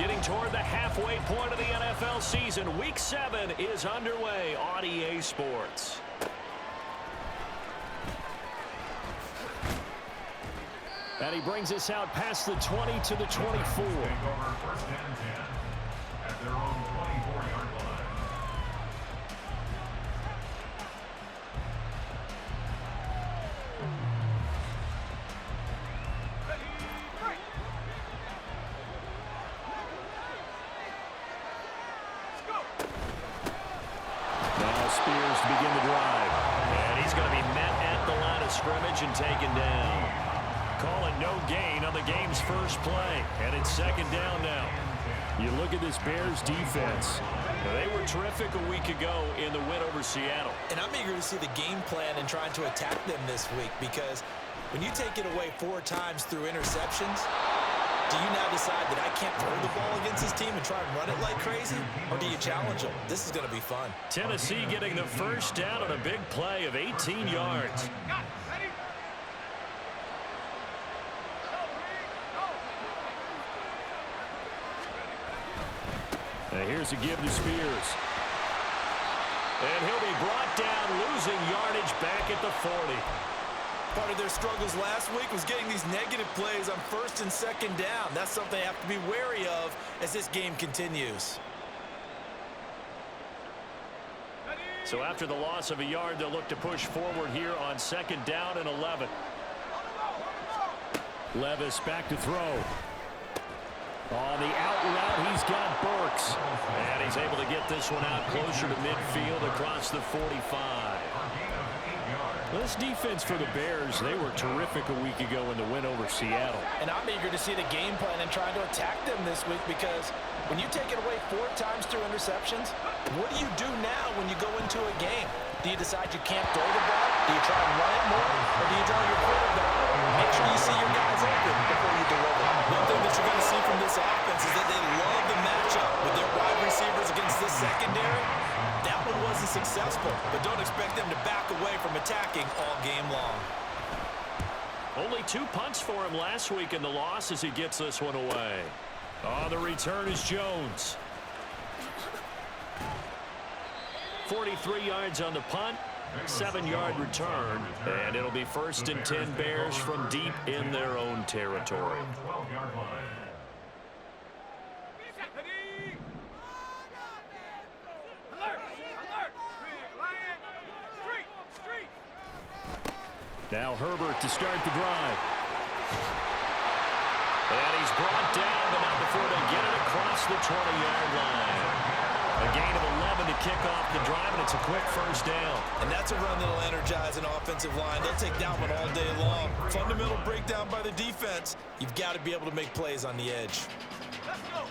Getting toward the halfway point of the NFL season. Week 7 is underway on EA Sports. And he brings us out past the 20 to the 24. Take over first and 10 at their own 24-yard line. Now Spears to begin the drive. And he's going to be met at the line of scrimmage and taken down. Calling no gain on the game's first play. And it's second down now. You look at this Bears defense. They were terrific a week ago in the win over Seattle. And I'm eager to see the game plan and trying to attack them this week, because when you take it away 4 times through interceptions, do you now decide that I can't throw the ball against this team and try and run it like crazy? Or do you challenge them? This is going to be fun. Tennessee getting the first down on a big play of 18 yards. And here's a give to Spears. And he'll be brought down, losing yardage back at the 40. Part of their struggles last week was getting these negative plays on first and second down. That's something they have to be wary of as this game continues. So after the loss of a yard, they'll look to push forward here on second down and 11. Levis back to throw. On the out route, he's got Burks. And he's able to get this one out closer to midfield across the 45. This defense for the Bears, they were terrific a week ago in the win over Seattle. And I'm eager to see the game plan and trying to attack them this week, because when you take it away 4 times through interceptions, what do you do now when you go into a game? Do you decide you can't throw the ball? Do you try and run it more? Or do you draw your quarterback? Make sure you see your guys open before you deliver. One thing that you're going to see from this offense is that they love the matchup with their wide receivers against this secondary. That one wasn't successful, but don't expect them to back away from attacking all game long. Only 2 punts for him last week in the loss as he gets this one away. On the return is Jones. 43 yards on the punt, 7-yard return, and it'll be first and 10 Bears from deep in their own territory. Now Herbert to start the drive. And he's brought down, but not before they get it across the 20-yard line. A gain of 11 to kick off the drive, and it's a quick first down. And that's a run that'll energize an offensive line. They'll take that one all day long. Fundamental breakdown by the defense. You've got to be able to make plays on the edge. Let's go.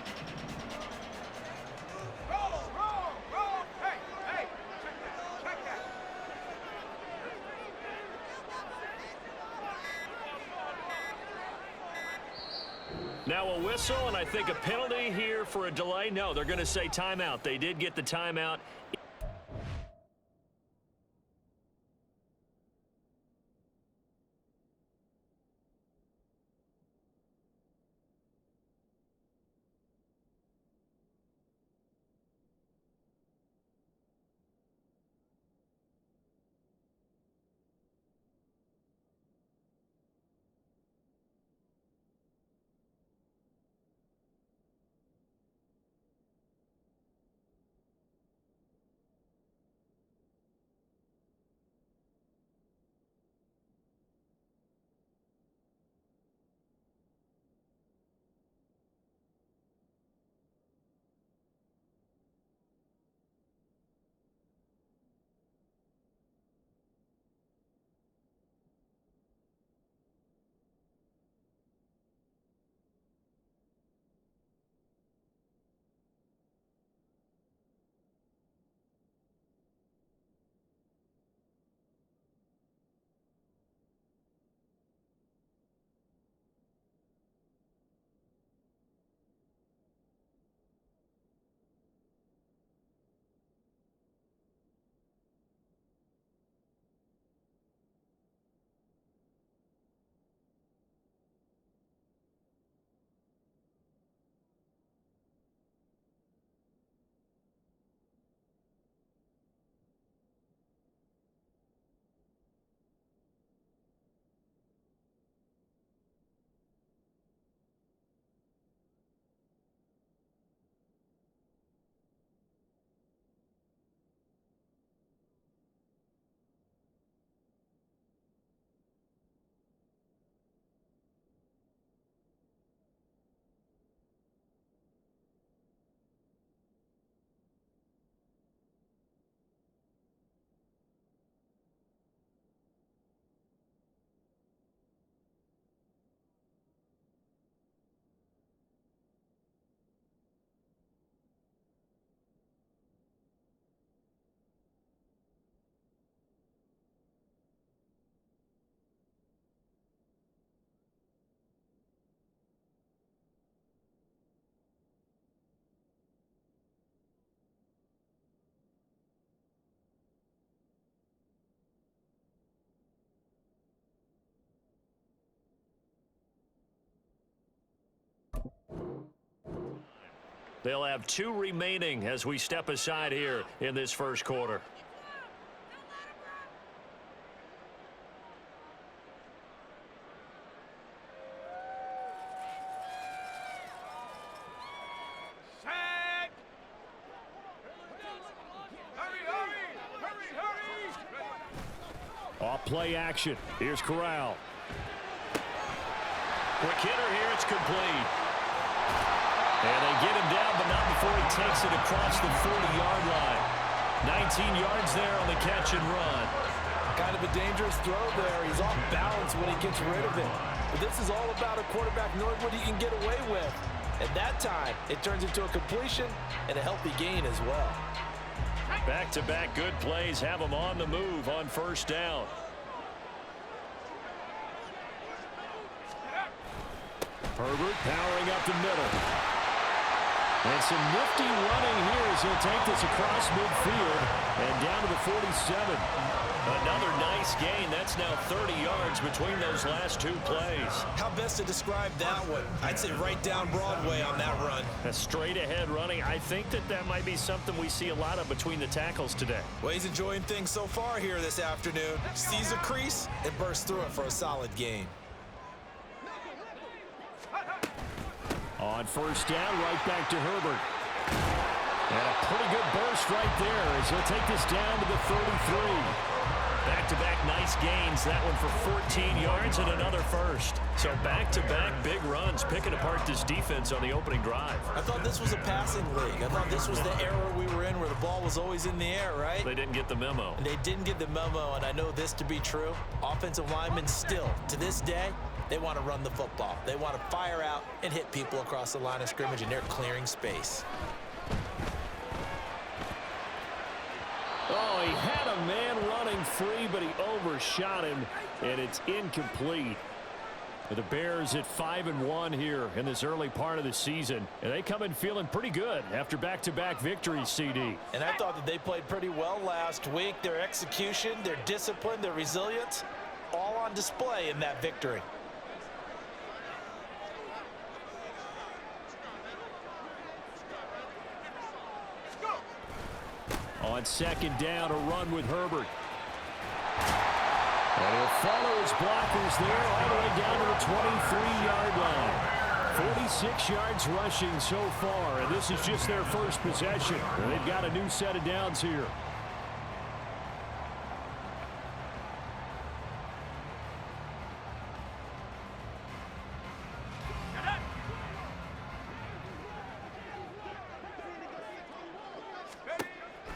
Roll. Hey. Check that. Now a whistle, and I think a penalty here for a delay. No, they're going to say timeout. They did get the timeout. They'll have 2 remaining as we step aside here in this first quarter. Off play action. Here's Corral. Quick hitter here. It's complete. And they get him down, but not before he takes it across the 40-yard line. 19 yards there on the catch and run. Kind of a dangerous throw there. He's off balance when he gets rid of it. But this is all about a quarterback knowing what he can get away with. At that time, it turns into a completion and a healthy gain as well. Back-to-back good plays have him on the move on first down. Herbert powering up the middle. And some nifty running here as he'll take this across midfield and down to the 47. Another nice gain. That's now 30 yards between those last 2 plays. How best to describe that one? I'd say right down Broadway on that run. A straight ahead running. I think that might be something we see a lot of between the tackles today. Well, he's enjoying things so far here this afternoon. Sees a crease and bursts through it for a solid gain. On first down, right back to Herbert. And a pretty good burst right there as he'll take this down to the 33. Back-to-back nice gains. That one for 14 yards and another first. So back-to-back big runs, picking apart this defense on the opening drive. I thought this was a passing league. I thought this was the era we were in where the ball was always in the air, right? They didn't get the memo. And they didn't get the memo, and I know this to be true. Offensive linemen still, to this day, they want to run the football. They want to fire out and hit people across the line of scrimmage, and they're clearing space. Oh, he had a man running free, but he overshot him, and it's incomplete. The Bears at 5-1 here in this early part of the season, and they come in feeling pretty good after back-to-back victories, CD. And I thought that they played pretty well last week. Their execution, their discipline, their resilience, all on display in that victory. On second down, a run with Herbert. And he'll follow his blockers there all the way down to the 23-yard line. 46 yards rushing so far, and this is just their first possession. And they've got a new set of downs here.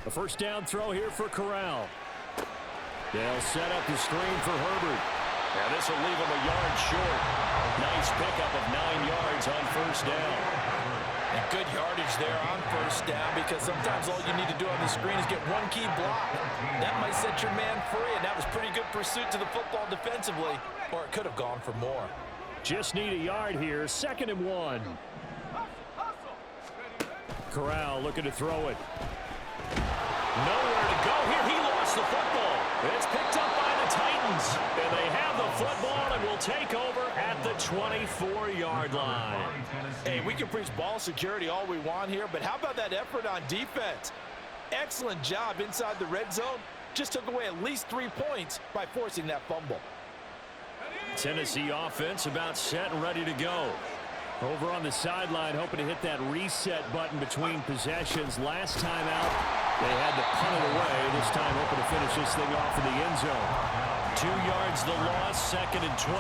A first down throw here for Corral. They'll set up the screen for Herbert. And this will leave him a yard short. Nice pickup of 9 yards on first down. And good yardage there on first down, because sometimes all you need to do on the screen is get one key block. That might set your man free, and that was pretty good pursuit to the football defensively, or it could have gone for more. Just need a yard here. 2nd and 1. Corral looking to throw it. Nowhere to go here. He lost the football. It's picked up by the Titans. And they have the football and will take over at the 24-yard line. Hey, we can preach ball security all we want here, but how about that effort on defense? Excellent job inside the red zone. Just took away at least 3 points by forcing that fumble. Tennessee offense about set and ready to go. Over on the sideline, hoping to hit that reset button between possessions. Last time out, they had to punt it away. This time hoping to finish this thing off in the end zone. 2 yards the loss, 2nd and 12.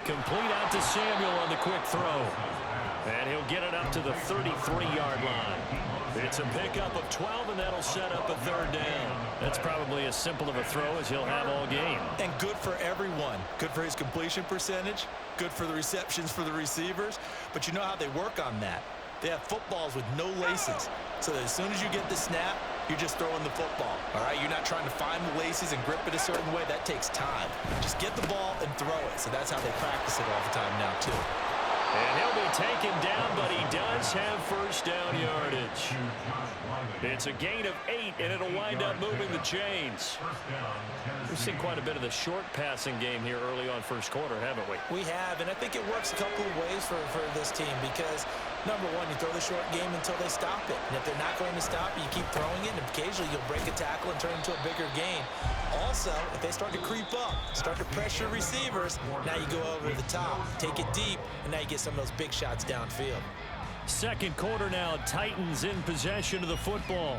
Complete out to Samuel on the quick throw. And he'll get it up to the 33-yard line. It's a pickup of 12, and that'll set up a 3rd down. That's probably as simple of a throw as he'll have all game. And good for everyone. Good for his completion percentage. Good for the receptions for the receivers. But you know how they work on that. They have footballs with no laces. So that as soon as you get the snap, you're just throwing the football. All right, you're not trying to find the laces and grip it a certain way. That takes time. Just get the ball and throw it. So that's how they practice it all the time now, too. And he'll be taken down, but he does have first down yardage. It's a gain of 8, and it'll wind up moving the chains. We've seen quite a bit of the short passing game here early on first quarter, haven't we? We have, and I think it works a couple of ways for this team because, number one, you throw the short game until they stop it. And if they're not going to stop it, you keep throwing it, and occasionally you'll break a tackle and turn it into a bigger gain. Also, if they start to creep up, start to pressure receivers, now you go over the top, take it deep, and now you get some of those big shots downfield. Second quarter now, Titans in possession of the football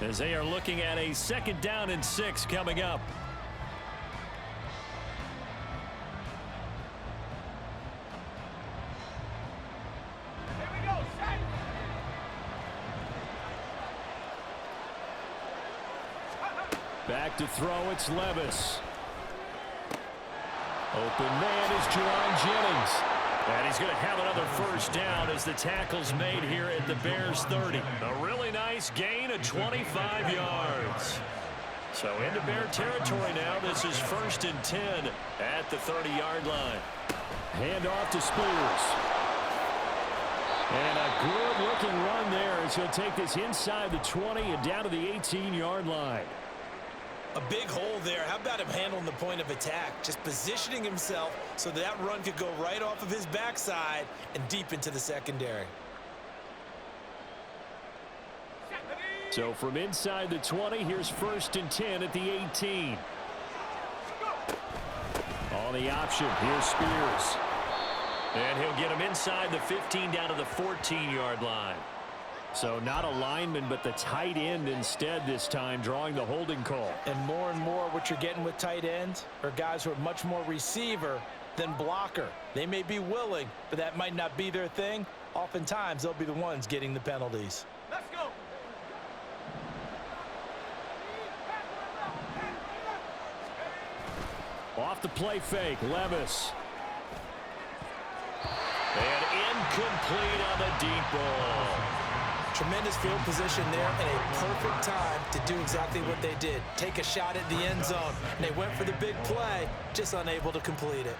as they are looking at a 2nd down and 6 coming up. Back to throw, it's Levis. Open man is Juwan Jennings. And he's going to have another first down as the tackle's made here at the Bears 30. A really nice gain of 25 yards. So into Bear territory now. This is 1st and 10 at the 30-yard line. Hand off to Spears. And a good-looking run there as he'll take this inside the 20 and down to the 18-yard line. A big hole there. How about him handling the point of attack? Just positioning himself so that run could go right off of his backside and deep into the secondary. So from inside the 20, here's 1st and 10 at the 18. On the option, here's Spears. And he'll get him inside the 15 down to the 14-yard line. So not a lineman, but the tight end instead this time, drawing the holding call. And more what you're getting with tight ends are guys who are much more receiver than blocker. They may be willing, but that might not be their thing. Oftentimes, they'll be the ones getting the penalties. Let's go. Off the play fake, Levis. And incomplete on the deep ball. Tremendous field position there and a perfect time to do exactly what they did. Take a shot at the end zone. And they went for the big play, just unable to complete it.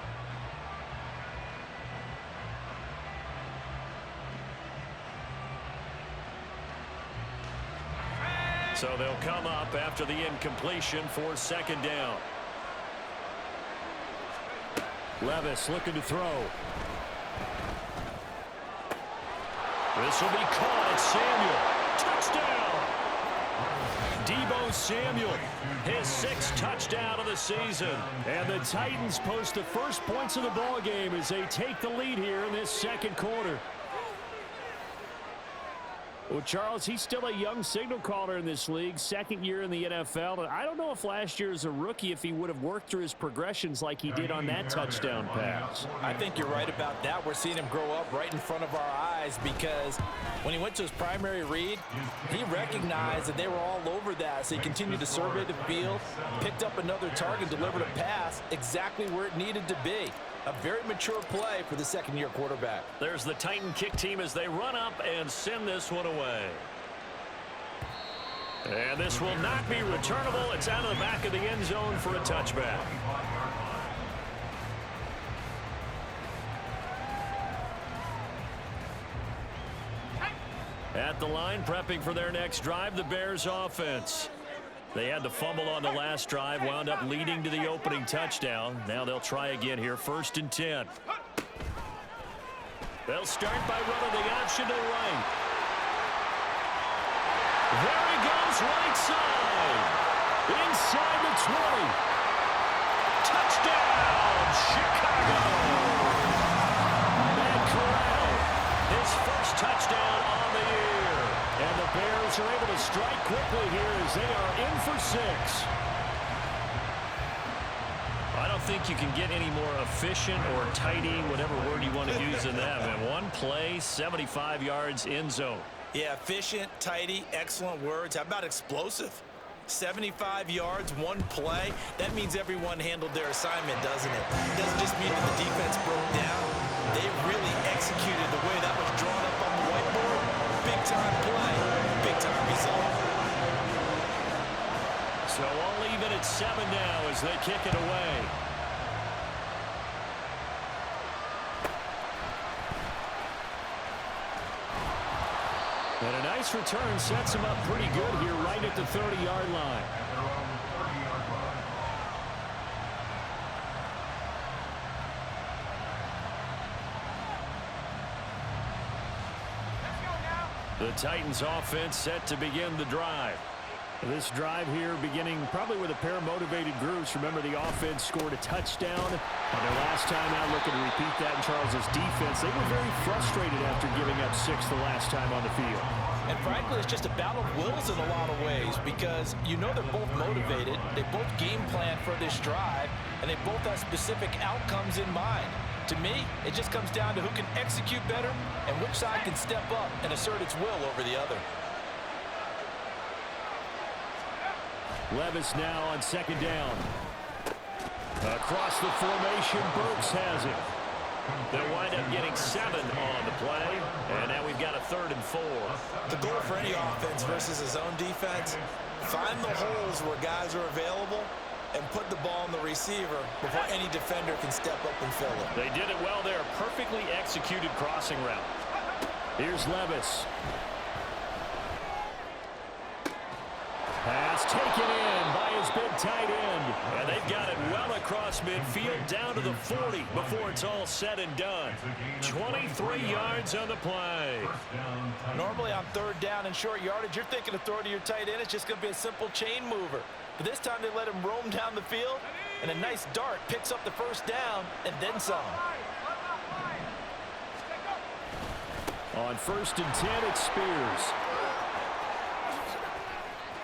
So they'll come up after the incompletion for 2nd down. Levis looking to throw. This will be caught. It's Samuel. Touchdown. Deebo Samuel, his 6th touchdown of the season. And the Titans post the first points of the ball game as they take the lead here in this 2nd quarter. Well, Charles, he's still a young signal caller in this league, 2nd year in the NFL. And I don't know if last year as a rookie, if he would have worked through his progressions like he did on that touchdown pass. I think you're right about that. We're seeing him grow up right in front of our eyes because when he went to his primary read, he recognized that they were all over that. So he continued to survey the field, picked up another target, delivered a pass exactly where it needed to be. A very mature play for the 2nd-year quarterback. There's the Titan kick team as they run up and send this one away. And this will not be returnable. It's out of the back of the end zone for a touchback. At the line, prepping for their next drive, the Bears offense. They had the fumble on the last drive, wound up leading to the opening touchdown. Now they'll try again here, 1st and 10. They'll start by running the option to the right. There he goes, right side. Inside the 20. Touchdown, Chicago. Matt Corral, his first touchdown on the year. And the Bears are able to strike quickly here as they are in for 6. I don't think you can get any more efficient or tidy, whatever word you want to use in that. And one play, 75 yards in zone. Yeah, efficient, tidy, excellent words. How about explosive? 75 yards, one play. That means everyone handled their assignment, doesn't it? It doesn't just mean that the defense broke down. They really executed the way that was drawn up on the whiteboard. Big-time play, big-time result. So all even at 7 now as they kick it away. And a nice return sets him up pretty good here right at the 30-yard line. At their own 30-yard line. The Titans offense set to begin the drive. This drive here beginning probably with a pair of motivated groups. Remember, the offense scored a touchdown on their last time out. Looking to repeat that in Charles's defense. They were very frustrated after giving up 6 the last time on the field. And frankly, it's just a battle of wills in a lot of ways because you know they're both motivated. They both game plan for this drive, and they both have specific outcomes in mind. To me, it just comes down to who can execute better and which side can step up and assert its will over the other. Levis now on second down. Across the formation, Burks has it. They'll wind up getting 7 on the play, and now we've got a 3rd and 4. The goal for any offense versus a zone defense, find the holes where guys are available and put the ball in the receiver before any defender can step up and fill it. They did it well there. Perfectly executed crossing route. Here's Levis. Pass taken in by his big tight end. And they've got it well across midfield down to the 40 before it's all said and done. 23 yards on the play. Normally on 3rd down and short yardage, you're thinking of throwing to your tight end. It's just going to be a simple chain mover. But this time they let him roam down the field, and a nice dart picks up the 1st down and then some. On 1st and 10, it's Spears.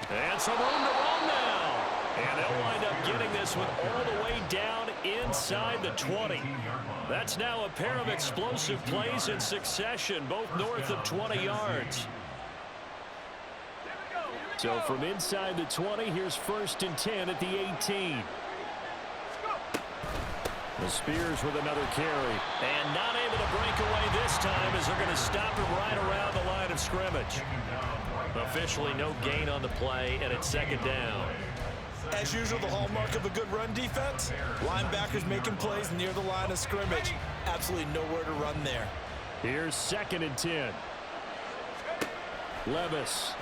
And some room to run now. And they'll wind up getting this one all the way down inside the 20. That's now a pair of explosive plays in succession, both north of 20 yards. So from inside the 20, here's 1st and 10 at the 18. The Spears with another carry. And not able to break away this time as they're going to stop him right around the line of scrimmage. Officially no gain on the play, and it's 2nd down. As usual, the hallmark of a good run defense, linebackers making plays near the line of scrimmage. Absolutely nowhere to run there. Here's 2nd and 10. Levis.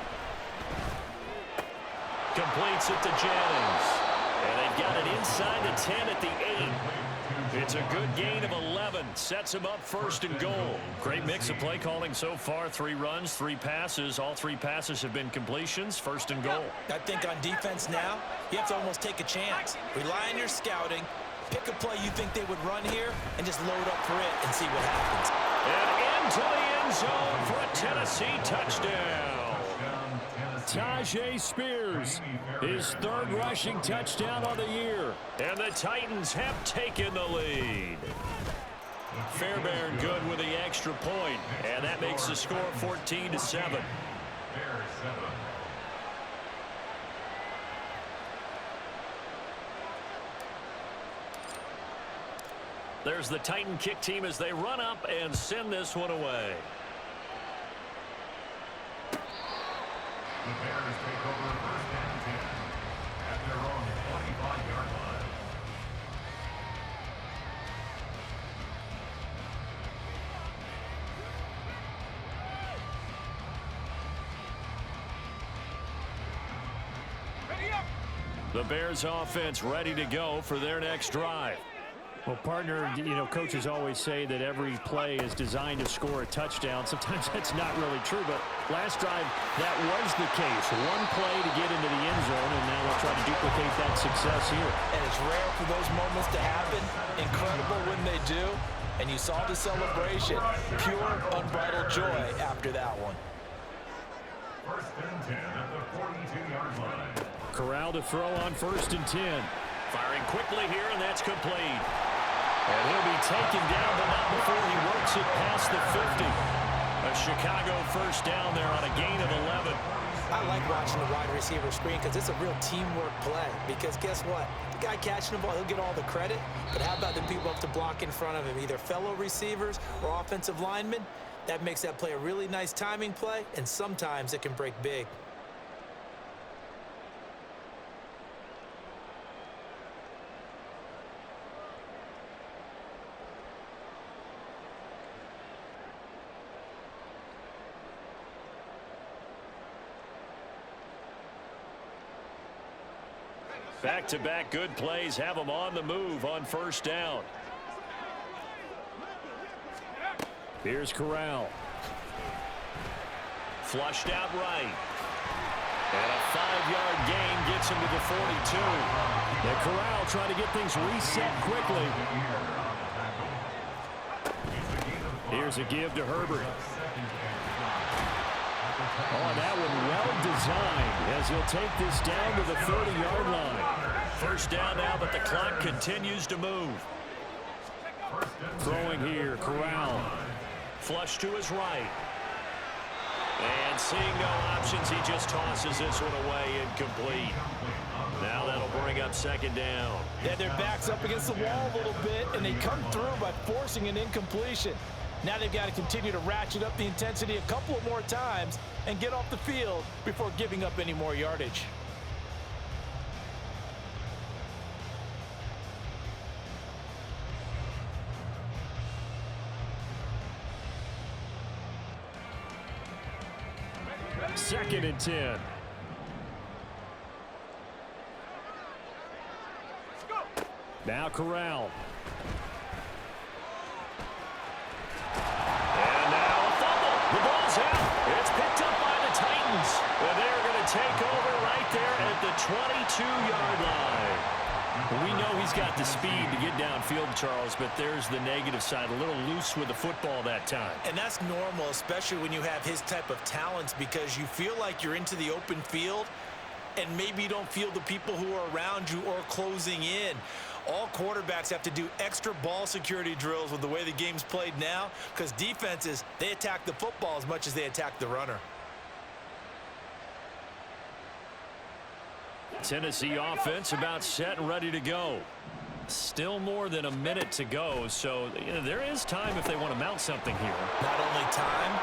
Completes it to Jennings. And they've got it inside the 10 at the 8. It's a good gain of 11. Sets him up 1st and goal. Great mix of play calling so far. 3 runs, 3 passes. All 3 passes have been completions. 1st and goal. I think on defense now, you have to almost take a chance. Rely on your scouting. Pick a play you think they would run here and just load up for it and see what happens. And into the end zone for a Tennessee touchdown. Tajay Spears, his 3rd rushing touchdown on the year. And the Titans have taken the lead. Fairbairn good with the extra point, and that makes the score 14-7. There's the Titan kick team as they run up and send this one away. The Bears take over 1st and 10 at their own 25-yard line. The Bears offense ready to go for their next drive. Well, partner, you know, coaches always say that every play is designed to score a touchdown. Sometimes that's not really true, but last drive, that was the case. One play to get into the end zone, and now they'll try to duplicate that success here. And it's rare for those moments to happen. Incredible when they do. And you saw the celebration. Pure, unbridled joy after that one. 1st and 10 at the 42-yard line. Corral to throw on 1st and 10. Firing quickly here, and that's complete. And he'll be taken down, but not before he works it past the 50. A Chicago 1st down there on a gain of 11. I like watching the wide receiver screen because it's a real teamwork play. Because guess what? The guy catching the ball, he'll get all the credit. But how about the people up to block in front of him, either fellow receivers or offensive linemen? That makes that play a really nice timing play, and sometimes it can break big. Back-to-back good plays have them on the move on first down. Here's Corral. Flushed out right. And a 5-yard gain gets him to the 42. And Corral trying to get things reset quickly. Here's a give to Herbert. Oh, that one well designed as he'll take this down to the 30-yard line. First down now, but the clock continues to move. Throwing here, Corral. Flush to his right. And seeing no options, he just tosses this one away, incomplete. Now that'll bring up second down. Yeah, their back's up against the wall a little bit, and they come through by forcing an incompletion. Now they've got to continue to ratchet up the intensity a couple of more times and get off the field before giving up any more yardage. Second and 10. Now Corral. And now a fumble. The ball's out. It's picked up by the Titans. And they're going to take over right there at the 22-yard line. We know he's got the speed to get downfield, Charles, but there's the negative side. A little loose with the football that time. And that's normal, especially when you have his type of talents, because you feel like you're into the open field and maybe you don't feel the people who are around you or closing in. All quarterbacks have to do extra ball security drills with the way the game's played now, because defenses, they attack the football as much as they attack the runner. Tennessee offense about set and ready to go. Still more than a minute to go, so there is time if they want to mount something here. Not only time,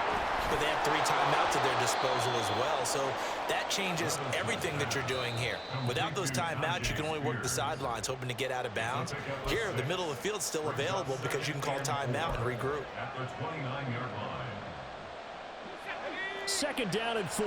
but they have 3 timeouts at their disposal as well, so that changes everything that you're doing here. Without those timeouts, you can only work the sidelines, hoping to get out of bounds. Here, the middle of the field's still available because you can call timeout and regroup. At the 29-yard line. Second down and 4.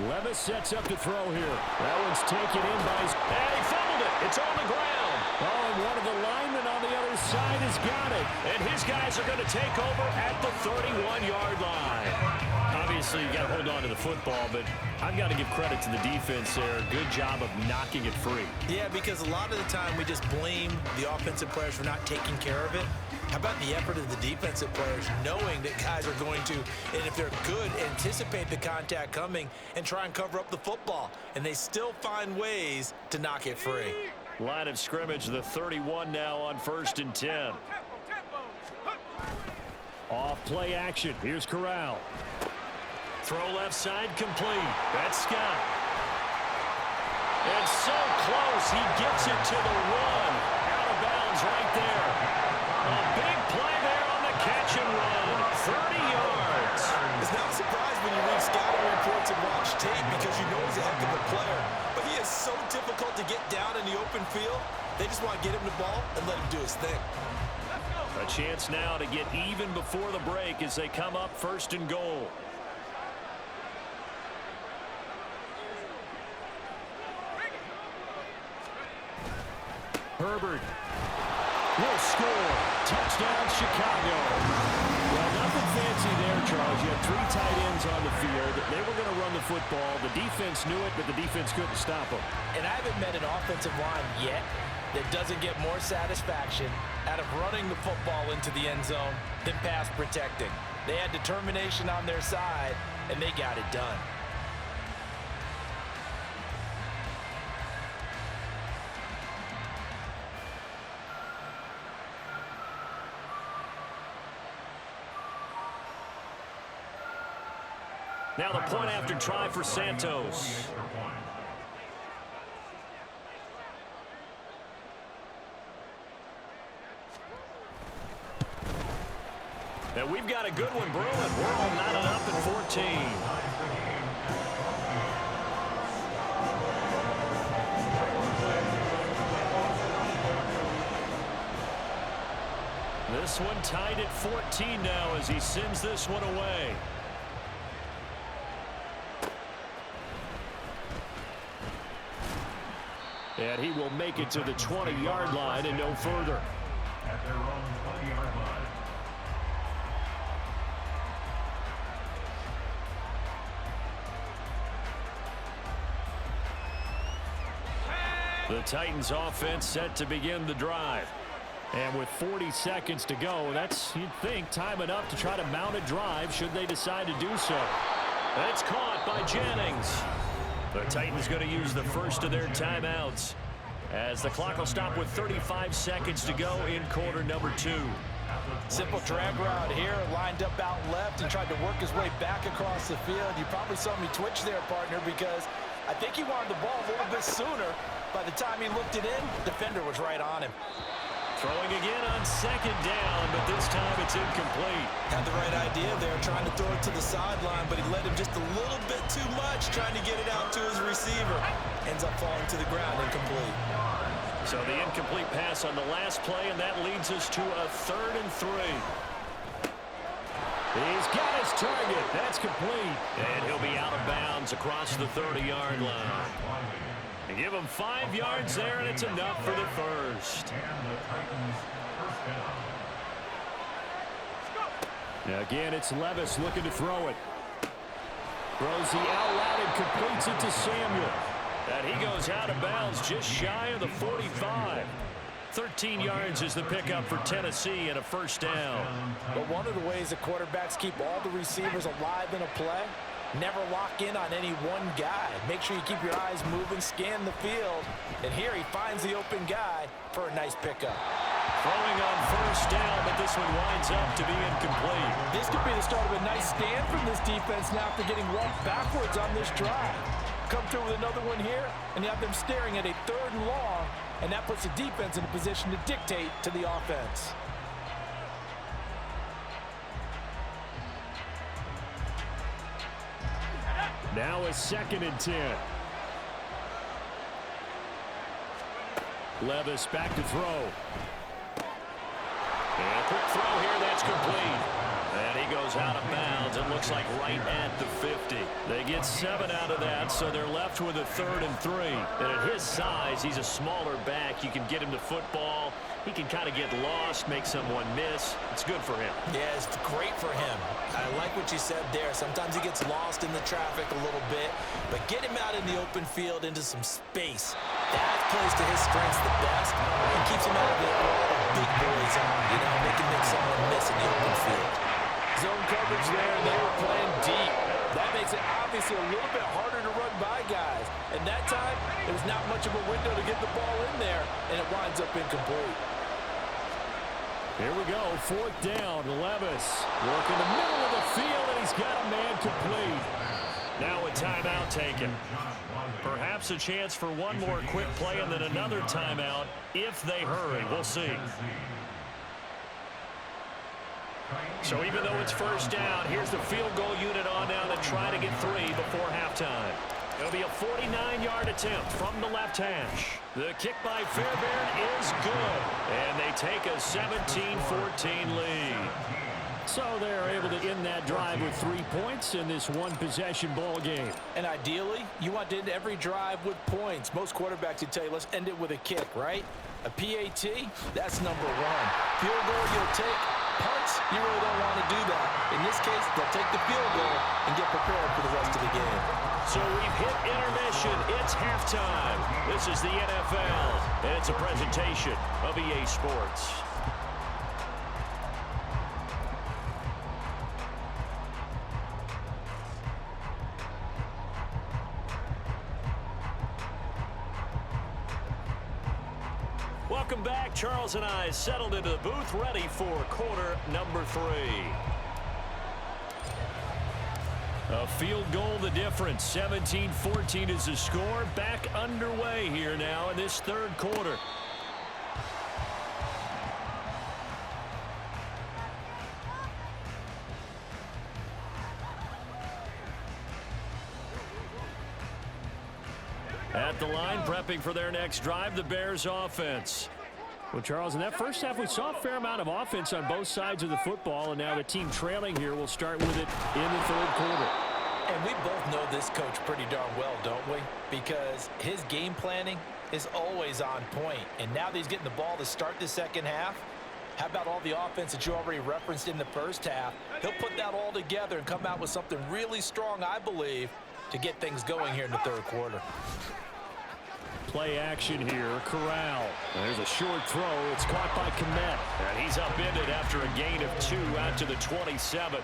Levis sets up to throw here. That one's taken in by... And he fumbled it. It's on the ground. Oh, and one of the linemen on the other side has got it. And his guys are going to take over at the 31-yard line. Obviously, you got to hold on to the football, but I've got to give credit to the defense there. Good job of knocking it free. Yeah, because a lot of the time we just blame the offensive players for not taking care of it. How about the effort of the defensive players knowing that guys are going to, and if they're good, anticipate the contact coming and try and cover up the football. And they still find ways to knock it free. Line of scrimmage, the 31 now on first and 10. Off play action. Here's Corral. Throw left side complete. That's Scott. And so close. He gets it to the 1. Out of bounds right there. A big play there on the catch and run. 30 yards. It's not a surprise when you read scouting reports and watch tape, because you know he's a heck of a player. But he is so difficult to get down in the open field. They just want to get him the ball and let him do his thing. A chance now to get even before the break as they come up first and goal. Herbert will score. Touchdown, Chicago. Well, nothing fancy there, Charles. You had 3 tight ends on the field. They were going to run the football. The defense knew it, but the defense couldn't stop them. And I haven't met an offensive line yet that doesn't get more satisfaction out of running the football into the end zone than pass protecting. They had determination on their side, and they got it done. Now the point after try for Santos. And we've got a good one brewing. We're all knotted up at 14. This one tied at 14 now as he sends this one away. And he will make it to the 20-yard line and no further. At their own 20-yard line. The Titans offense set to begin the drive. And with 40 seconds to go, that's, you'd think, time enough to try to mount a drive should they decide to do so. That's caught by Jennings. The Titans going to use the first of their timeouts as the clock will stop with 35 seconds to go in quarter number 2. Simple drag route here, lined up out left and tried to work his way back across the field. You probably saw me twitch there, partner, because I think he wanted the ball a little bit sooner. By the time he looked it in, defender was right on him. Throwing again on second down, but this time it's incomplete. Had the right idea there, trying to throw it to the sideline, but he led him just a little bit too much, trying to get it out to his receiver. Ends up falling to the ground, incomplete. So the incomplete pass on the last play, and that leads us to a 3rd and 3. He's got his target. That's complete. And he'll be out of bounds across the 30-yard line. And give him 5 yards there, and it's enough for the first. Now again, it's Levis looking to throw it. Throws the out loud and completes it to Samuel. And he goes out of bounds just shy of the 45. 13 yards is the pickup for Tennessee and a first down. But one of the ways that quarterbacks keep all the receivers alive in a play, never lock in on any one guy. Make sure you keep your eyes moving, scan the field. And here he finds the open guy for a nice pickup. Throwing on first down, but this one winds up to be incomplete. This could be the start of a nice stand from this defense now after getting walked backwards on this drive. Come through with another one here, and you have them staring at a 3rd and long, and that puts the defense in a position to dictate to the offense. Now a 2nd and 10. Levis back to throw. And a quick throw here, that's complete. And he goes out of bounds. It looks like right at the 50. They get 7 out of that, so they're left with a 3rd and 3. And at his size, he's a smaller back. You can get him the football. He can kind of get lost, make someone miss. It's good for him. Yeah, it's great for him. I like what you said there. Sometimes he gets lost in the traffic a little bit, but get him out in the open field into some space. That plays to his strengths the best and keeps him out of the big boys on, make him make someone miss in the open field. Zone coverage there, and they were playing deep. That makes it obviously a little bit harder to run by guys. And that time, there was not much of a window to get the ball in there, and it winds up incomplete. Here we go, 4th down. Levis working the middle of the field, and he's got a man complete. Now a timeout taken. Perhaps a chance for one more quick play and then another timeout if they hurry. We'll see. So even though it's first down, here's the field goal unit on now to try to get 3 before halftime. It'll be a 49-yard attempt from the left hash. The kick by Fairbairn is good, and they take a 17-14 lead. So they're able to end that drive with 3 points in this one-possession ball game. And ideally, you want to end every drive with points. Most quarterbacks would tell you, let's end it with a kick, right? A PAT, that's number 1. Field goal you'll take. Punts, you really don't want to do that. In this case, they'll take the field goal and get prepared for the rest of the game. So we've hit intermission. It's halftime. This is the NFL, and it's a presentation of EA Sports. Welcome back. Charles and I settled into the booth, ready for quarter number 3. A field goal the difference. 17-14 is the score. Back underway here now in this 3rd quarter. At the line, prepping for their next drive, the Bears offense. Well, Charles, in that first half, we saw a fair amount of offense on both sides of the football, and now the team trailing here will start with it in the third quarter. And we both know this coach pretty darn well, don't we? Because his game planning is always on point. And now that he's getting the ball to start the second half, how about all the offense that you already referenced in the first half? He'll put that all together and come out with something really strong, I believe, to get things going here in the third quarter. Play action here, Corral. There's a short throw. It's caught by Kmet. And he's upended after a gain of 2 out to the 27.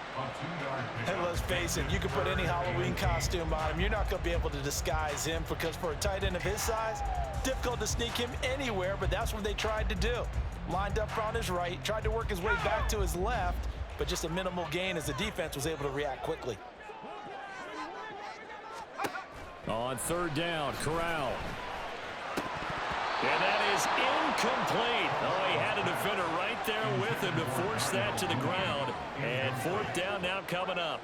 And let's face it, you can put any Halloween costume on him. You're not going to be able to disguise him because for a tight end of his size, difficult to sneak him anywhere, but that's what they tried to do. Lined up on his right, tried to work his way back to his left, but just a minimal gain as the defense was able to react quickly. On third down, Corral. And that is incomplete. Oh, he had a defender right there with him to force that to the ground. And fourth down now coming up.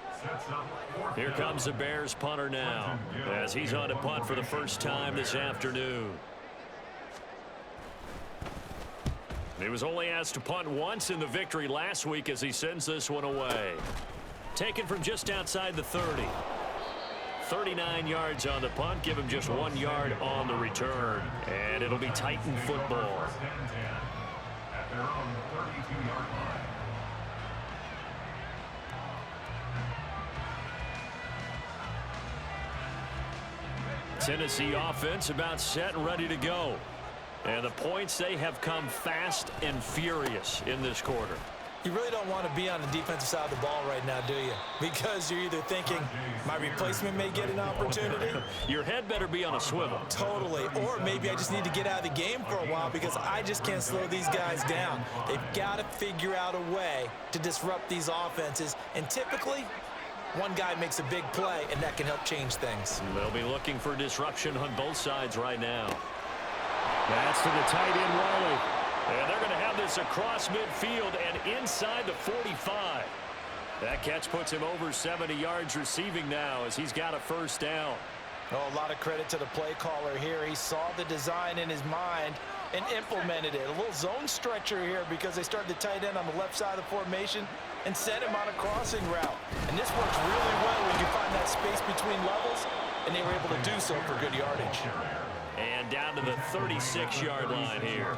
Here comes the Bears punter now as he's on to punt for the first time this afternoon. He was only asked to punt once in the victory last week as he sends this one away. Taken from just outside the 30. 39 yards on the punt, give him just 1 yard on the return. And it'll be Titan football. At their own 32-yard line. Tennessee offense about set and ready to go. And the points, they have come fast and furious in this quarter. You really don't want to be on the defensive side of the ball right now, do you? Because you're either thinking, my replacement may get an opportunity. Your head better be on a swivel. Totally. Or maybe I just need to get out of the game for a while because I just can't slow these guys down. They've got to figure out a way to disrupt these offenses. And typically, one guy makes a big play, and that can help change things. They'll be looking for disruption on both sides right now. That's to the tight end, Raleigh. And they're going to have this across midfield and inside the 45. That catch puts him over 70 yards receiving now as he's got a first down. Oh, a lot of credit to the play caller here. He saw the design in his mind and implemented it. A little zone stretcher here because they started the tight end on the left side of the formation and sent him on a crossing route. And this works really well when you find that space between levels, and they were able to do so for good yardage. And down to the 36-yard line here.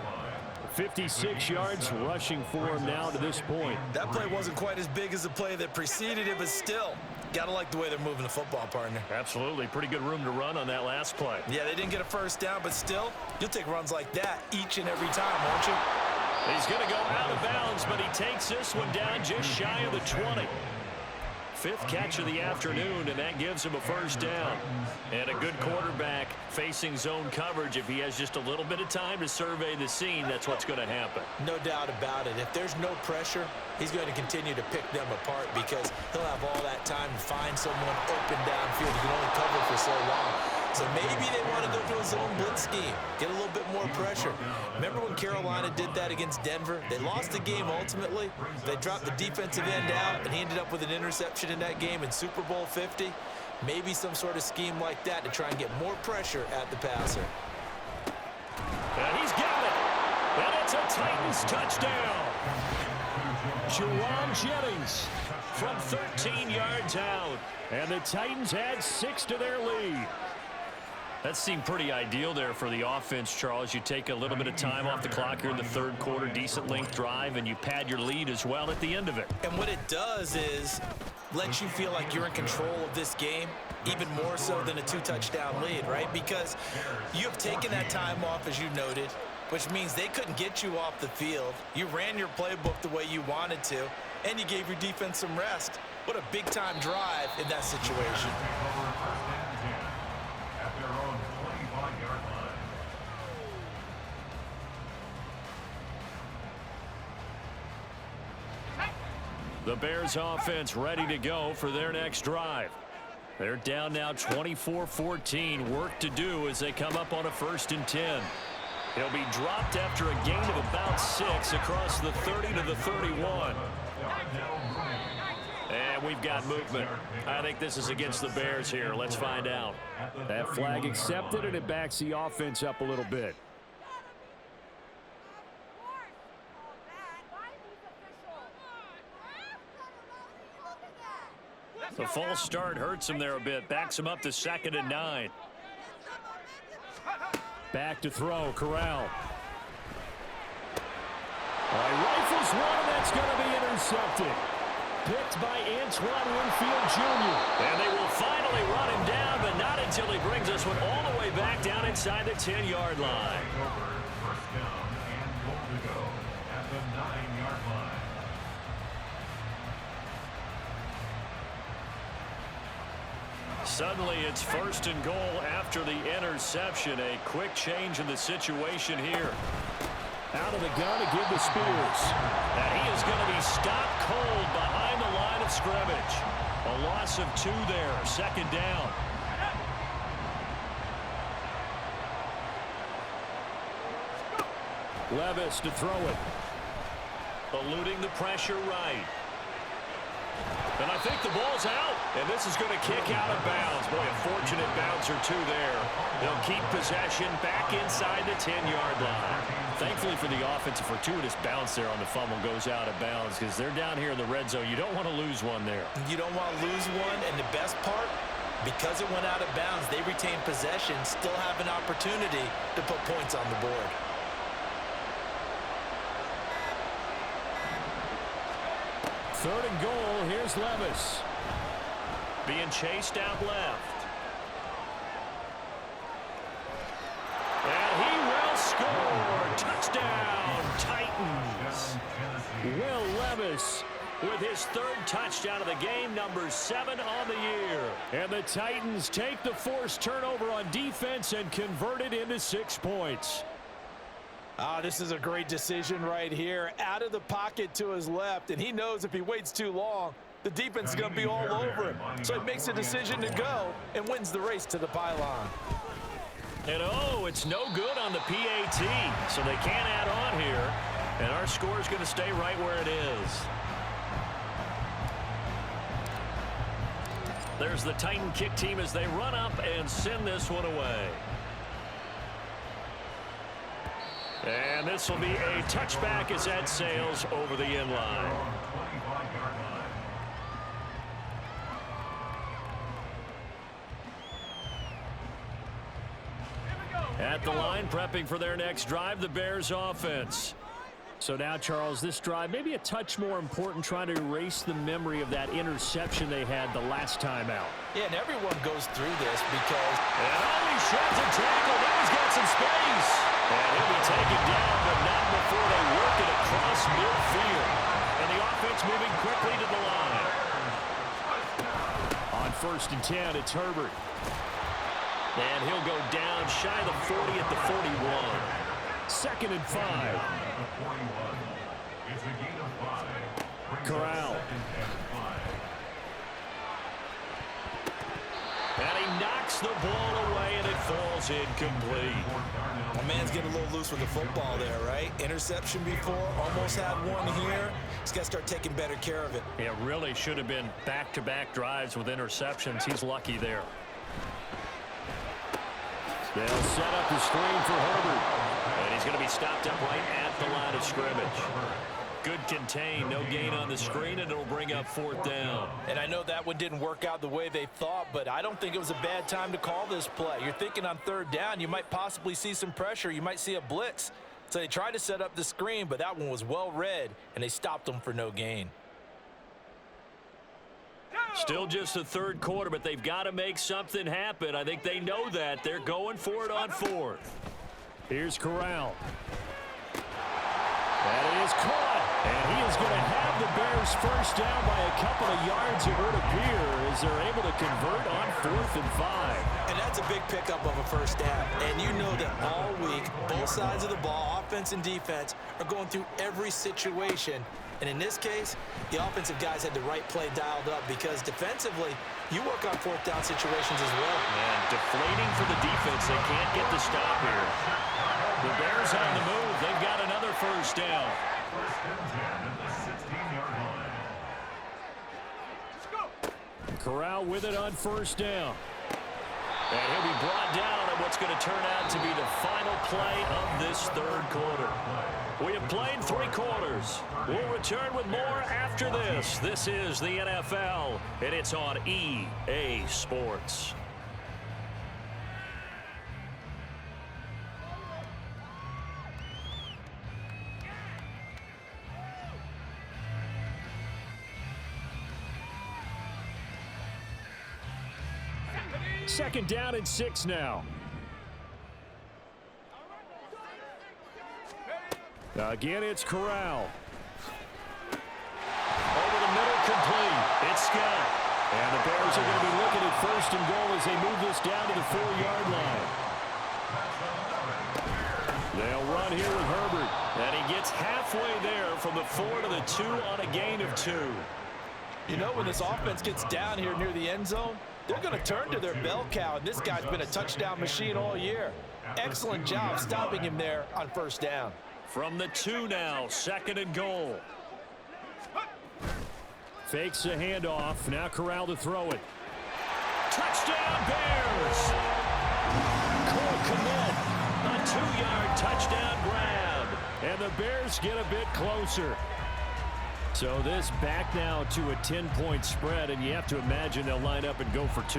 56 yards rushing for him now to this point. That play wasn't quite as big as the play that preceded it, but still, got to like the way they're moving the football, partner. Absolutely. Pretty good room to run on that last play. Yeah, they didn't get a first down, but still, you'll take runs like that each and every time, won't you? He's going to go out of bounds, but he takes this one down just shy of the 20. Fifth catch of the afternoon, and that gives him a first down. And a good quarterback facing zone coverage. If he has just a little bit of time to survey the scene, that's what's going to happen. No doubt about it. If there's no pressure, he's going to continue to pick them apart because he'll have all that time to find someone open downfield. He can only cover for so long. So maybe they want to go to a zone blitz scheme, get a little bit more pressure. Remember when Carolina did that against Denver? They lost the game ultimately. They dropped the defensive end out, and he ended up with an interception in that game in Super Bowl 50. Maybe some sort of scheme like that to try and get more pressure at the passer. And he's got it. And it's a Titans touchdown. Jawan Jennings from 13 yards out. And the Titans add 6 to their lead. That seemed pretty ideal there for the offense, Charles. You take a little bit of time off the clock here in the third quarter, decent length drive, and you pad your lead as well at the end of it. And what it does is let you feel like you're in control of this game, even more so than a 2-touchdown lead, right? Because you have taken that time off, as you noted, which means they couldn't get you off the field. You ran your playbook the way you wanted to, and you gave your defense some rest. What a big-time drive in that situation. The Bears offense ready to go for their next drive. They're down now 24-14. Work to do as they come up on a 1st and 10. He'll be dropped after a gain of about 6 across the 30 to the 31. And we've got movement. I think this is against the Bears here. Let's find out. That flag accepted, and it backs the offense up a little bit. The false start hurts him there a bit. Backs him up to 2nd and 9. Back to throw, Corral. Rifles one, and that's going to be intercepted. Picked by Antoine Winfield Jr. And they will finally run him down, but not until he brings us one all the way back down inside the 10-yard line. First down and goal to go at the 9-yard line. Suddenly it's 1st and goal after the interception. A quick change in the situation here. Out of the gun to give the Spears. And he is going to be stopped cold behind the line of scrimmage. A loss of 2 there. 2nd down. Levis to throw it. Eluding the pressure right. And I think the ball's out. And this is going to kick out of bounds. Boy, a fortunate bounce or 2 there. They'll keep possession back inside the 10-yard line. Thankfully for the offense, a fortuitous bounce there on the fumble goes out of bounds because they're down here in the red zone. You don't want to lose one there. You don't want to lose one, and the best part, because it went out of bounds, they retain possession, still have an opportunity to put points on the board. Third and goal, here's Levis. Being chased out left. And he will score. Touchdown, Titans. Will Levis with his 3rd touchdown of the game, number 7 on the year. And the Titans take the forced turnover on defense and convert it into 6 points. This is a great decision right here. Out of the pocket to his left, and he knows if he waits too long, the defense is going to be all over him. So he makes a decision to go and wins the race to the pylon. And it's no good on the PAT, so they can't add on here. And our score is going to stay right where it is. There's the Titan kick team as they run up and send this one away. And this will be a touchback as that sails over the end line. At the line, prepping for their next drive, the Bears offense. So now, Charles, this drive maybe a touch more important, trying to erase the memory of that interception they had the last time out. Yeah, and everyone goes through this because... And he sheds a tackle. Now he's got some space. And he'll be taken down, but not before they work it across midfield. And the offense moving quickly to the line. On 1st and 10, it's Herbert. And he'll go down shy of the 40 at the 41. 2nd and 5. Corral. And he knocks the ball away, and it falls incomplete. My man's getting a little loose with the football there, right? Interception before, almost had one here. He's got to start taking better care of it. It really should have been back-to-back drives with interceptions. He's lucky there. They'll set up the screen for Herbert. And he's going to be stopped up right at the line of scrimmage. Good contain, no gain on the screen, and it'll bring up 4th down. And I know that one didn't work out the way they thought, but I don't think it was a bad time to call this play. You're thinking on 3rd down, you might possibly see some pressure. You might see a blitz. So they tried to set up the screen, but that one was well read, and they stopped them for no gain. Still just the 3rd quarter, but they've got to make something happen. I think they know that. They're going for it on 4th. Here's Corral. That is caught. And he is going to have the Bears first down by a couple of yards, it would appear, as they're able to convert on 4th and 5. And that's a big pickup of a first down. And you know that all week, both sides of the ball, offense and defense, are going through every situation. And in this case, the offensive guys had the right play dialed up because defensively, you work on 4th down situations as well. And deflating for the defense. They can't get the stop here. The Bears on the move. They've got another first down. Corral with it on 1st down. And he'll be brought down at what's going to turn out to be the final play of this third quarter. We have played 3 quarters. We'll return with more after this. This is the NFL, and it's on EA Sports. Second down and 6 now. Again, it's Corral. Over the middle, complete. It's Scott. And the Bears are going to be looking at first and goal as they move this down to the 4-yard line. They'll run here with Herbert. And he gets halfway there from the 4 to the 2 on a gain of 2. You know, when this offense gets down here near the end zone, they're going to turn to their bell cow, and this guy's been a touchdown machine all year. Excellent job stopping him there on first down. From the 2 now, second and goal. Fakes a handoff. Now Corral to throw it. Touchdown, Bears! Cole Kmet, a 2-yard touchdown grab. And the Bears get a bit closer. So this back now to a 10-point spread, and you have to imagine they'll line up and go for 2.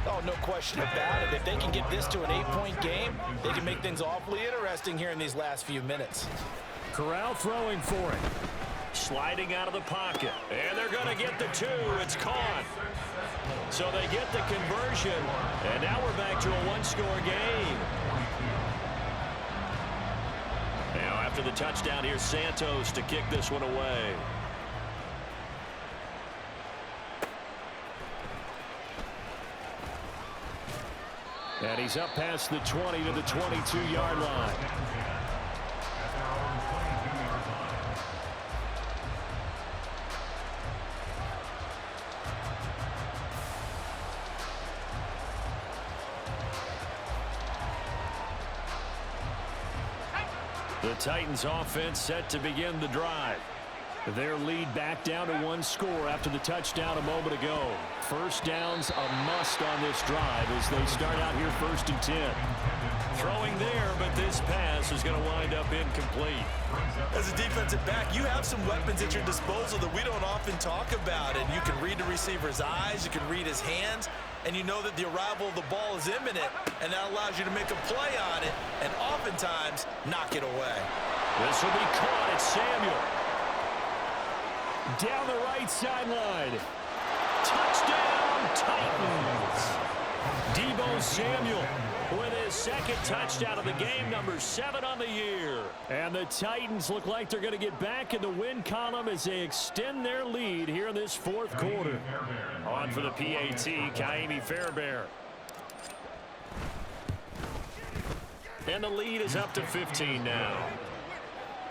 Oh, no question about it. If they can get this to an 8-point game, they can make things awfully interesting here in these last few minutes. Corral throwing for it. Sliding out of the pocket. And they're going to get the 2. It's caught. So they get the conversion, and now we're back to a 1-score game. Now after the touchdown, here's Santos to kick this one away. And he's up past the 20 to the 22-yard line. The Titans offense set to begin the drive. Their lead back down to 1 score after the touchdown a moment ago. First down's a must on this drive as they start out here 1st and 10. Throwing there, but this pass is going to wind up incomplete. As a defensive back, you have some weapons at your disposal that we don't often talk about. And you can read the receiver's eyes, you can read his hands, and you know that the arrival of the ball is imminent, and that allows you to make a play on it and oftentimes knock it away. This will be caught at Samuel. Down the right sideline. Touchdown, Titans. Deebo Samuel with his second touchdown of the game, number 7 on the year. And the Titans look like they're going to get back in the win column as they extend their lead here in this 4th quarter. On for the PAT, Kaimi Fairbairn. And the lead is up to 15 now.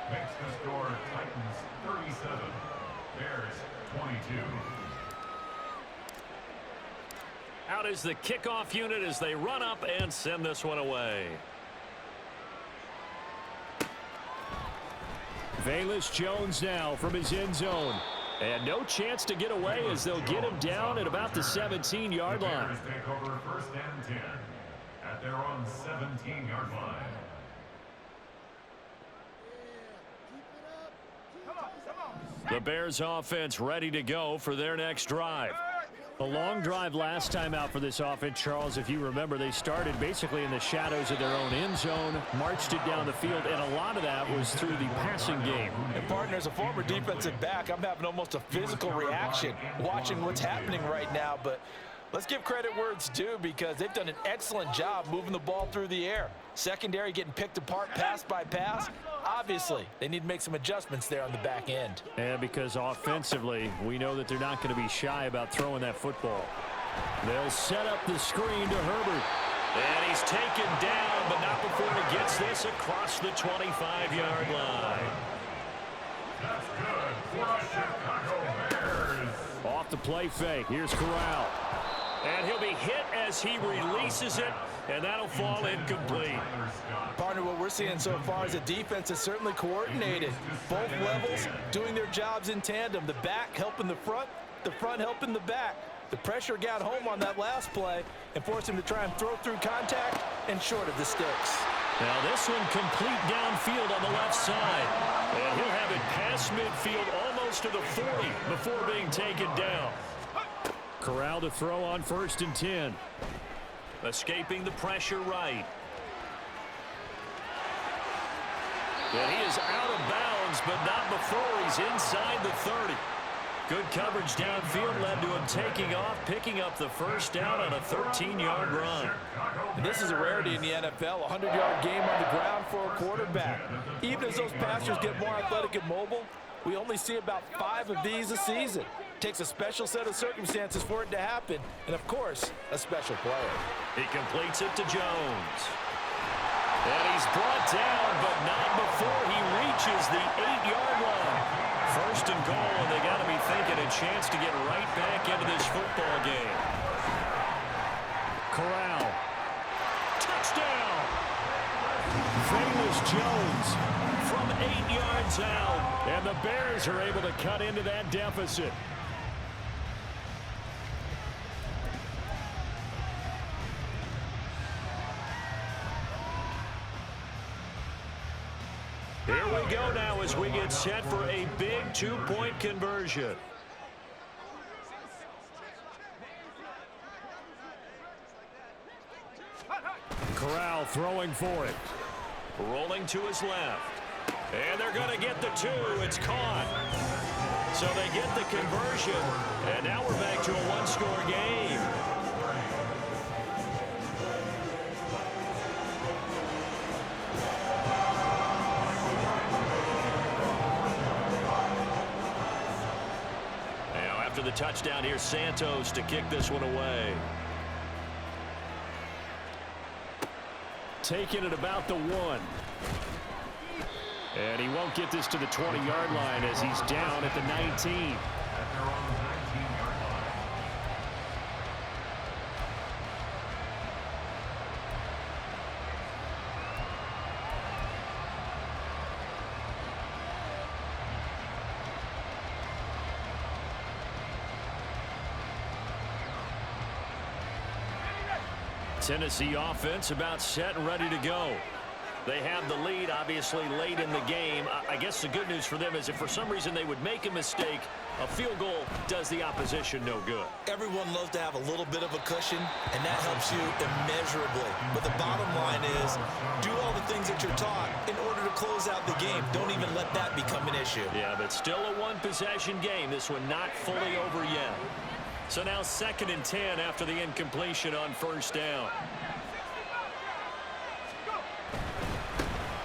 Makes the score Titans 37, Bears 22. Out is the kickoff unit as they run up and send this one away. Velus Jones now from his end zone. And no chance to get away as they'll get him down at about the 17-yard line. Bears take over 1st and 10 at their own 17-yard line. The Bears offense ready to go for their next drive. A long drive last time out for this offense, Charles. If you remember, they started basically in the shadows of their own end zone, marched it down the field, and a lot of that was through the passing game. And partner, as a former defensive back, I'm having almost a physical reaction watching what's happening right now. But let's give credit where it's due because they've done an excellent job moving the ball through the air. Secondary getting picked apart pass by pass. Obviously, they need to make some adjustments there on the back end. And because offensively, we know that they're not going to be shy about throwing that football. They'll set up the screen to Herbert. And he's taken down, but not before he gets this across the 25-yard line. That's good for the Chicago Bears. Off the play fake. Here's Corral. And he'll be hit as he releases it, and that'll fall incomplete. Partner, what we're seeing so far is the defense is certainly coordinated. Both levels doing their jobs in tandem. The back helping the front helping the back. The pressure got home on that last play and forced him to try and throw through contact and short of the sticks. Now this one complete downfield on the left side. And he'll have it past midfield almost to the 40 before being taken down. Corral to throw on 1st and 10. Escaping the pressure right. And he is out of bounds, but not before he's inside the 30. Good coverage downfield led to him taking off, picking up the first down on a 13-yard run. And this is a rarity in the NFL, a 100-yard game on the ground for a quarterback. Even as those passers get more athletic and mobile, we only see about 5 of these a season. Takes a special set of circumstances for it to happen, and of course, a special player. He completes it to Jones. And he's brought down, but not before he reaches the 8-yard line. 1st and goal, and they got to be thinking a chance to get right back into this football game. Corral. Touchdown! Famous Jones from 8 yards out, and the Bears are able to cut into that deficit. Here we go now as we get set for a big 2-point conversion. Corral throwing for it. Rolling to his left. And they're going to get the 2. It's caught. So they get the conversion. And now we're back to a 1-score game. After the touchdown, here's Santos to kick this one away. Taking it about the 1. And he won't get this to the 20-yard line as he's down at the 19. Tennessee offense about set and ready to go. They have the lead, obviously, late in the game. I guess the good news for them is if for some reason they would make a mistake, a field goal does the opposition no good. Everyone loves to have a little bit of a cushion, and that helps you immeasurably. But the bottom line is, do all the things that you're taught in order to close out the game. Don't even let that become an issue. Yeah, but still a one-possession game. This one not fully over yet. So now 2nd and 10 after the incompletion on 1st down.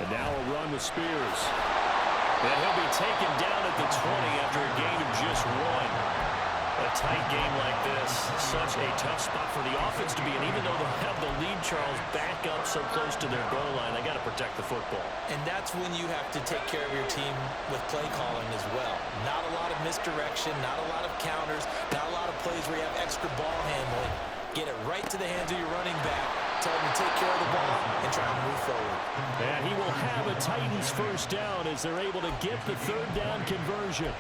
And now a run with Spears. And he'll be taken down at the 20 after a gain of just 1. A tight game like this, such a tough spot for the offense to be in. Even though they have the lead, Charles, back up so close to their goal line, they got to protect the football. And that's when you have to take care of your team with play calling as well. Not a lot of misdirection, not a lot of counters, not a lot of plays where you have extra ball handling. Get it right to the hands of your running back. Tell him to take care of the ball and try and move forward. And he will have a Titans 1st down as they're able to get the 3rd down conversion.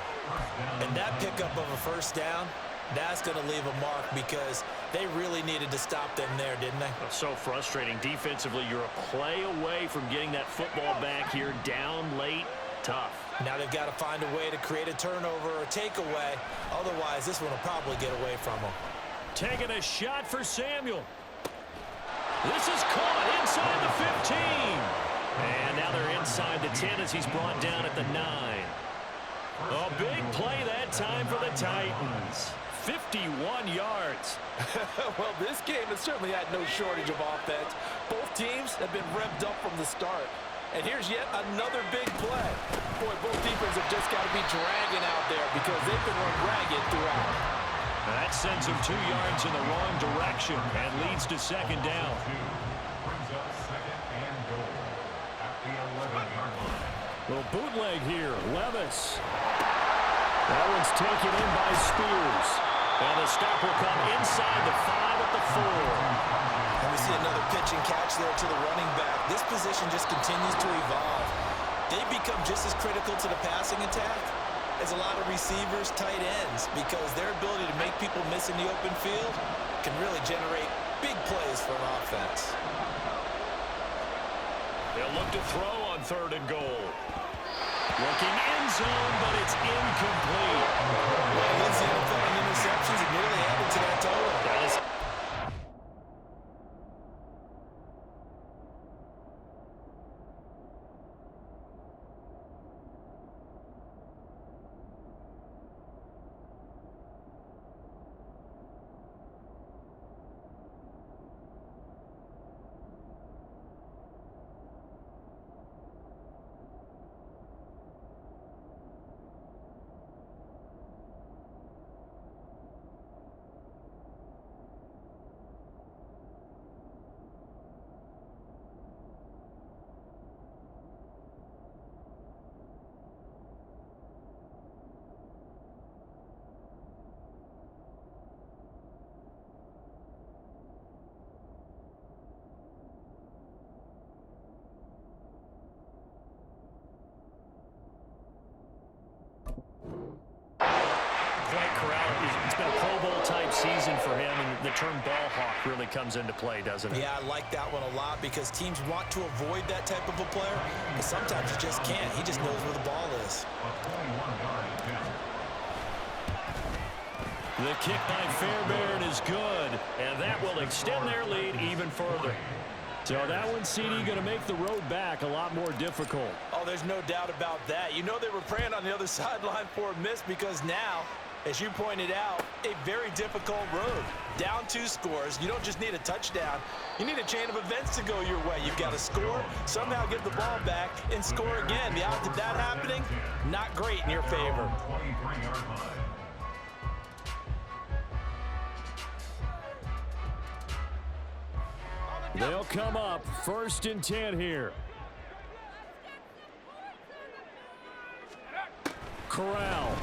And that pickup of a 1st down, that's going to leave a mark because they really needed to stop them there, didn't they? So frustrating. Defensively, you're a play away from getting that football back here down late. Tough. Now they've got to find a way to create a turnover or takeaway. Otherwise, this one will probably get away from them. Taking a shot for Samuel. This is caught inside the 15. And now they're inside the 10 as he's brought down at the 9. A big play that time for the Titans. 51 yards. Well, this game has certainly had no shortage of offense. Both teams have been revved up from the start. And here's yet another big play. Boy, both defenses have just got to be dragging out there because they've been run ragged throughout. That sends him 2 yards in the wrong direction and leads to 2nd down. Brings up 2nd and goal at the 11-yard line. Little bootleg here. Levis. That one's taken in by Spears. And the stop will come inside the 5 at the 4. And we see another pitch and catch there to the running back. This position just continues to evolve. They become just as critical to the passing attack is a lot of receivers, tight ends, because their ability to make people miss in the open field can really generate big plays for an offense. They'll look to throw on 3rd and goal. Looking end zone, but it's incomplete. Well, leads the NFL in interceptions and nearly added to that total. That is... It's been a Pro Bowl type season for him, and the term ball hawk really comes into play, doesn't it? Yeah, I like that one a lot because teams want to avoid that type of a player, but sometimes you just can't. He just knows where the ball is. The kick by Fairbairn is good, and that will extend their lead even further. So that one, CD, going to make the road back a lot more difficult. Oh, there's no doubt about that. You know they were praying on the other sideline for a miss because now, as you pointed out, a very difficult road. Down 2 scores. You don't just need a touchdown. You need a chain of events to go your way. You've got to score, somehow get the ball back, and score again. The odds of that happening, not great in your favor. They'll come up 1st and 10 here. Corral.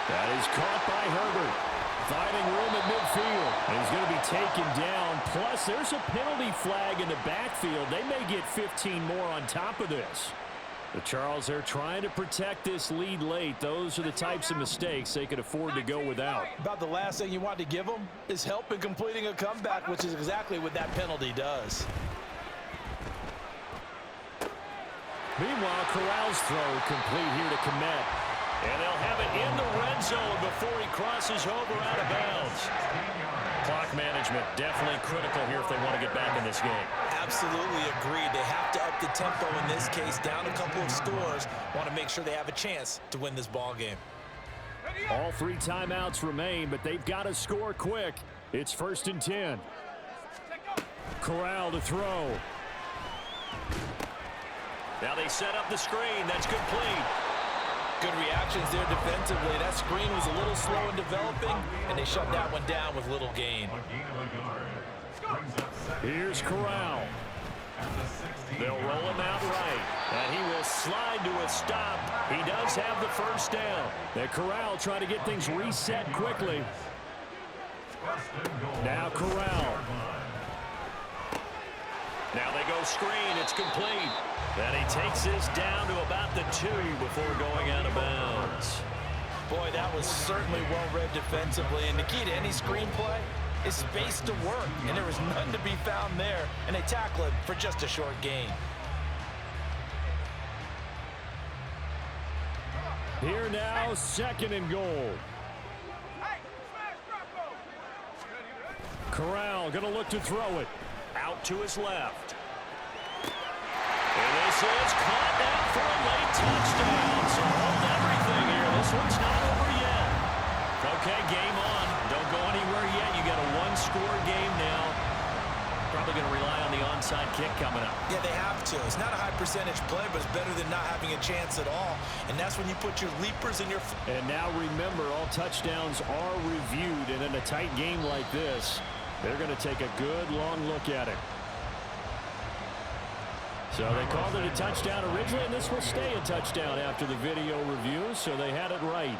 That is caught by Herbert. Finding room at midfield. And he's going to be taken down. Plus, there's a penalty flag in the backfield. They may get 15 more on top of this. The Charles, they're trying to protect this lead late. Those are the types of mistakes they could afford to go without. About the last thing you want to give them is help in completing a comeback, which is exactly what that penalty does. Meanwhile, Corral's throw complete here to Komet. And they'll have it in the red zone before he crosses over out of bounds. Clock management definitely critical here if they want to get back in this game. Absolutely agreed. They have to up the tempo in this case, down a couple of scores. Want to make sure they have a chance to win this ball game. All 3 timeouts remain, but they've got to score quick. It's 1st and 10. Corral to throw. Now they set up the screen. That's complete. Good reactions there defensively. That screen was a little slow in developing, and they shut that one down with little gain. Here's Corral. They'll roll him out right, and he will slide to a stop. He does have the 1st down. And Corral trying to get things reset quickly. Now Corral. Now they go screen. It's complete. And he takes this down to about the 2 before going out of bounds. Boy, that was certainly well-read defensively. And the key to any screenplay is space to work. And there was none to be found there. And they tackle it for just a short gain. Here now, 2nd and goal. Corral going to look to throw it. Out to his left. And this is caught now for a late touchdown. So hold everything here. This one's not over yet. Okay, game on. Don't go anywhere yet. You got a 1-score game now. Probably going to rely on the onside kick coming up. Yeah, they have to. It's not a high percentage play, but it's better than not having a chance at all. And that's when you put your leapers in your... And now remember, all touchdowns are reviewed. And in a tight game like this, they're going to take a good long look at it. So they called it a touchdown originally, and this will stay a touchdown after the video review, so they had it right.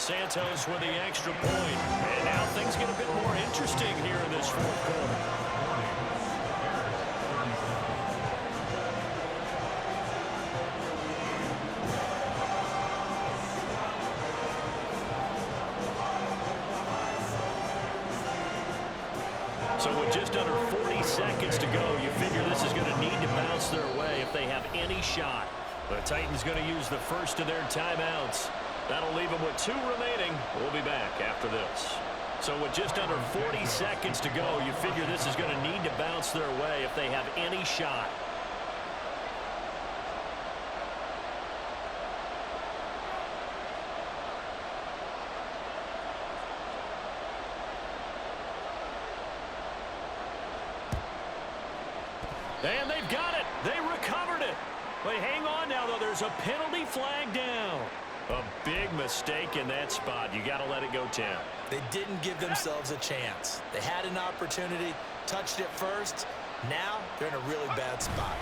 Santos with the extra point. And now things get a bit more interesting here in this fourth quarter. So with just under 40 seconds to go, you figure this is going to need to bounce their way if they have any shot. The Titans going to use the first of their timeouts. That'll leave them with 2 remaining. We'll be back after this. So with just under 40 seconds to go, you figure this is going to need to bounce their way if they have any shot. And they've got it. They recovered it. Wait, hang on now, though. There's a penalty flag down. A big mistake in that spot. You got to let it go 10. They didn't give themselves a chance. They had an opportunity, touched it first. Now they're in a really bad spot.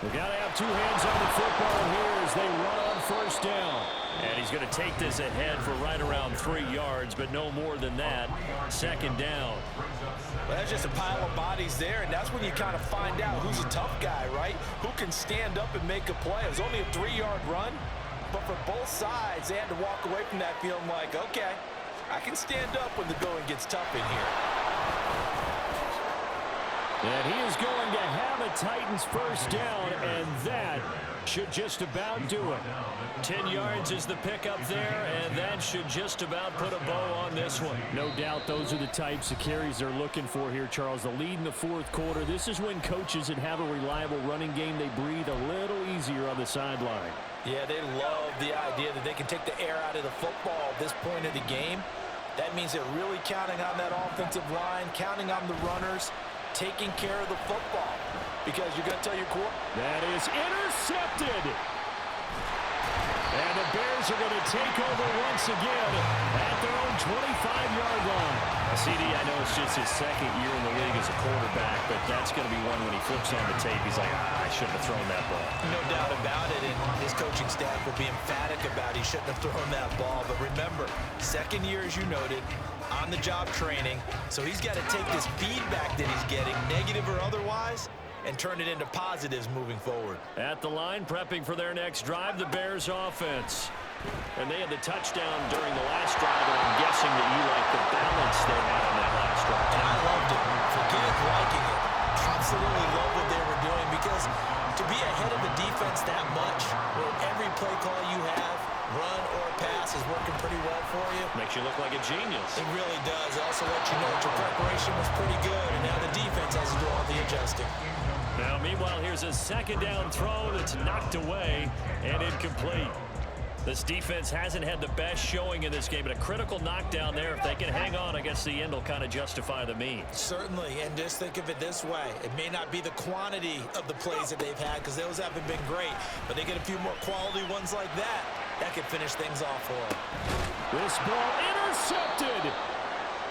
We've got to have 2 hands on the football here as they run on first down. And he's going to take this ahead for right around 3 yards, but no more than that. Second down. Well, that's just a pile of bodies there, and that's when you kind of find out who's a tough guy, right? Who can stand up and make a play. It was only a 3-yard run, but for both sides, they had to walk away from that feeling like, okay, I can stand up when the going gets tough in here. And he is going to have a Titans first down, and that should just about do it. 10 yards is the pickup there, and that should just about put a bow on this one. No doubt those are the types of carries they're looking for here, Charles. The lead in the fourth quarter. This is when coaches that have a reliable running game, they breathe a little easier on the sideline. Yeah, they love the idea that they can take the air out of the football at this point of the game. That means they're really counting on that offensive line, counting on the runners, taking care of the football. Because you're going to tell your quarterback. That is intercepted. And the Bears are going to take over once again at their own 25-yard line. CD, I know it's just his second year in the league as a quarterback, but that's going to be one when he flips on the tape, he's like, I shouldn't have thrown that ball. No doubt about it, and his coaching staff will be emphatic about he shouldn't have thrown that ball. But remember, second year, as you noted, on-the-job training, so he's got to take this feedback that he's getting, negative or otherwise, and turn it into positives moving forward. At the line, prepping for their next drive, the Bears offense. And they had the touchdown during the last drive, and I'm guessing that you like the balance they had on that last drive. And I loved it. Forget liking it. Absolutely love what they were doing, because to be ahead of the defense that much, where every play call you have, run or pass, is working pretty well for you. Makes you look like a genius. It really does. It also lets you know that your preparation was pretty good, and now the defense has to do all the adjusting. Now, meanwhile, here's a second down throw that's knocked away and incomplete. This defense hasn't had the best showing in this game, but a critical knockdown there. If they can hang on, I guess the end will kind of justify the means. Certainly, and just think of it this way. It may not be the quantity of the plays that they've had, because those haven't been great, but they get a few more quality ones like that. That could finish things off for them. This ball intercepted.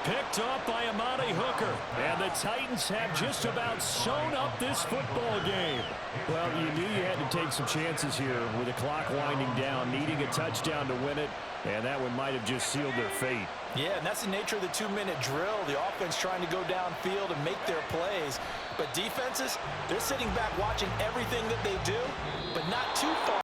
Picked off by Amani Hooker. And the Titans have just about sewn up this football game. Well, you knew you had to take some chances here with the clock winding down, needing a touchdown to win it, and that one might have just sealed their fate. Yeah, and that's the nature of the 2-minute drill. The offense trying to go downfield and make their plays. But defenses, they're sitting back watching everything that they do, but not too far.